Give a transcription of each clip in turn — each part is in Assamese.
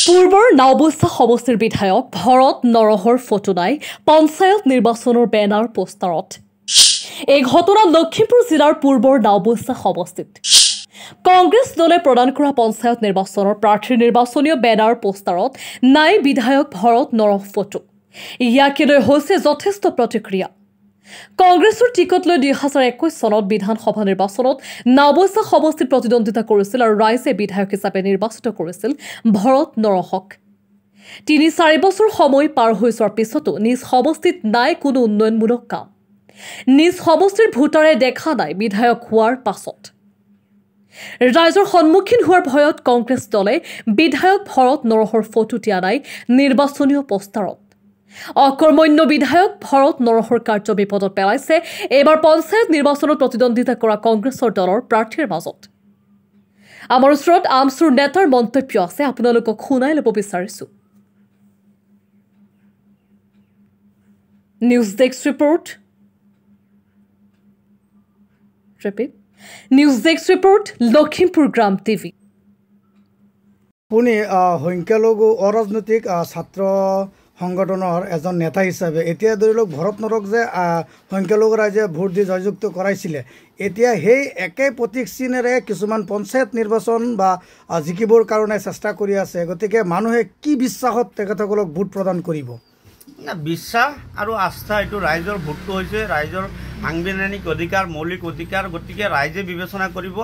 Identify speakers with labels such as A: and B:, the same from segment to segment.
A: পূৰ্বৰ নাওবৈচা সমষ্টিৰ বিধায়ক ভৰত নৰহৰ ফটো নাই পঞ্চায়ত নিৰ্বাচনৰ বেনাৰ পোষ্টাৰত। এই ঘটনা লখিমপুৰ জিলাৰ পূৰ্বৰ নাওবৈচা সমষ্টিত কংগ্ৰেছ দলে প্ৰদান কৰা পঞ্চায়ত নিৰ্বাচনৰ প্ৰাৰ্থীৰ নিৰ্বাচনীয় বেনাৰ পোষ্টাৰত নাই বিধায়ক ভৰত নৰহ ফটো। ইয়াকে লৈ হৈছে যথেষ্ট প্ৰতিক্ৰিয়া। কংগ্ৰেছৰ টিকট লৈ 2021 চনত বিধানসভা নিৰ্বাচনত নাওবৈচা সমষ্টিত প্ৰতিদ্বন্দ্বিতা কৰিছিল আৰু ৰাইজে বিধায়ক হিচাপে নিৰ্বাচিত কৰিছিল ভৰত নৰহক। 3-4 বছৰ সময় পাৰ হৈ যোৱাৰ পিছতো নিজ সমষ্টিত নাই কোনো উন্নয়নমূলক কাম। নিজ সমষ্টিৰ ভোটাৰে দেখা নাই বিধায়ক হোৱাৰ পাছত। ৰাইজৰ সন্মুখীন হোৱাৰ ভয়ত কংগ্ৰেছ দলে বিধায়ক ভৰত নৰহৰ ফটো দিয়া নাই নিৰ্বাচনীয় পোষ্টাৰত। অকৰ্মণ্য বিধায়ক ভৰত নৰহৰ কাৰ্য বিপদত পেলাইছে এইবাৰ পঞ্চায়ত নিৰ্বাচনত প্ৰতিদ্বন্দ্বিতা কৰা কংগ্ৰেছৰ দলৰ প্ৰাৰ্থীৰ মাজত। আমাৰ ওচৰত আমচুৰ নেতাৰ মন্তব্য আছে, আপোনালোকক শুনাই ল'ব বিচাৰিছো। News desk report. News desk report, Lakhimpur গ্ৰাম টিভি।
B: আপুনি সংখ্যালঘু অৰাজনৈতিক ছাত্ৰ সংগঠনৰ এজন নেতা হিচাপে এতিয়া ধৰি লওক ভৰত নৰহক যে সংখ্যালঘু ৰাইজে ভোট দি জয়যুক্ত কৰাইছিলে, এতিয়া সেই একে প্ৰতীক চিনেৰে কিছুমান পঞ্চায়ত নিৰ্বাচন বা জিকিবৰ কাৰণে চেষ্টা কৰি আছে। গতিকে মানুহে কি বিশ্বাসত তেখেতসকলক ভোট প্ৰদান কৰিব?
C: বিশ্বাস আৰু আস্থা, এইটো ৰাইজৰ ভোটটো হৈছে ৰাইজৰ সাংবিধানিক অধিকাৰ, মৌলিক অধিকাৰ। গতিকে ৰাইজে বিবেচনা কৰিব।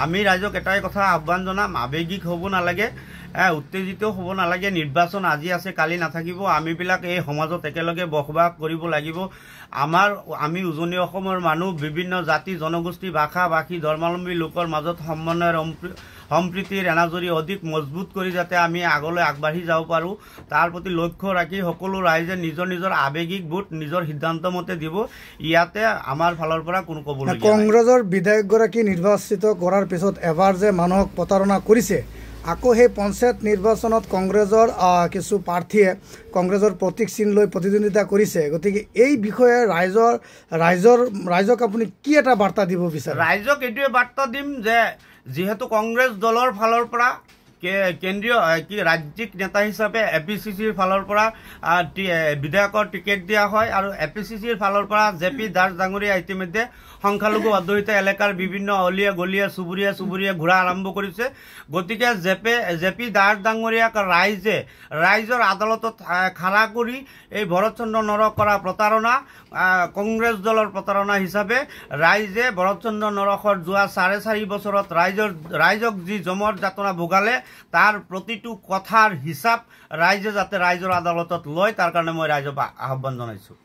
C: আমি ৰাইজক এটাই কথা আহ্বান জনাম, আৱেগিক হ'ব নালাগে, উত্তেজিত হ'ব নালাগে। নিৰ্বাচন আজি আছে, কালি নাথাকিব। আমিবিলাক এই সমাজত একেলগে বসবাস কৰিব লাগিব। আমি উজনি অসমৰ মানুহ, বিভিন্ন জাতি জনগোষ্ঠী, ভাষা ভাষী, ধৰ্মাৱলম্বী লোকৰ মাজত সমন্বয়ৰ সম্প্ৰীতিৰ এনাজৰী অধিক মজবুত কৰি যাতে আমি আগলৈ আগবাঢ়ি যাব পাৰোঁ, তাৰ প্ৰতি লক্ষ্য ৰাখি সকলো ৰাইজে নিজৰ নিজৰ আৱেগিক ভোট নিজৰ সিদ্ধান্ত মতে দিব। ইয়াতে আমাৰ ফালৰ পৰা কোনো ক'বলগীয়া নাই।
B: কংগ্ৰেছৰ বিধায়কগৰাকী নিৰ্বাচিত কৰাৰ পিছত এবাৰ যে মানুহক প্ৰতাৰণা কৰিছে, আকৌ সেই পঞ্চায়ত নিৰ্বাচনত কংগ্ৰেছৰ কিছু প্ৰাৰ্থীয়ে কংগ্ৰেছৰ প্ৰতীক চিন লৈ প্ৰতিদ্বন্দ্বিতা কৰিছে। গতিকে এই বিষয়ে ৰাইজক আপুনি কি এটা বাৰ্তা দিব বিচাৰে?
C: ৰাইজক এইটোৱে বাৰ্তা দিম যে যিহেতু কংগ্ৰেছ দলৰ ফালৰ পৰা কেন্দ্ৰীয় ৰাজ্যিক নেতা হিচাপে APCCৰ ফালৰ পৰা বিধায়কৰ টিকেট দিয়া হয় আৰু APCCৰ ফালৰ পৰা JP দাস ডাঙৰীয়া ইতিমধ্যে সংখ্যালঘু অধ্যুষিত এলেকাৰ বিভিন্ন অলিয়া গলিয়া চুবুৰীয়া ঘূৰা আৰম্ভ কৰিছে। গতিকে JP দাস ডাঙৰীয়াক ৰাইজৰ আদালতত খাৰা কৰি এই ভৰত চন্দ্ৰ নৰহ কৰা প্ৰতাৰণা কংগ্ৰেছ দলৰ প্ৰতাৰণা হিচাপে ৰাইজে ভৰত চন্দ্ৰ নৰহৰ যোৱা 4.5 বছৰত ৰাইজক যি জমৰ যাতনা ভোগালে তাৰ প্ৰতিটো কথাৰ হিচাপ ৰাইজে যাতে ৰাইজৰ আদালতত লয়, তাৰ কাৰণে মই ৰাইজক আহ্বান জনাইছোঁ।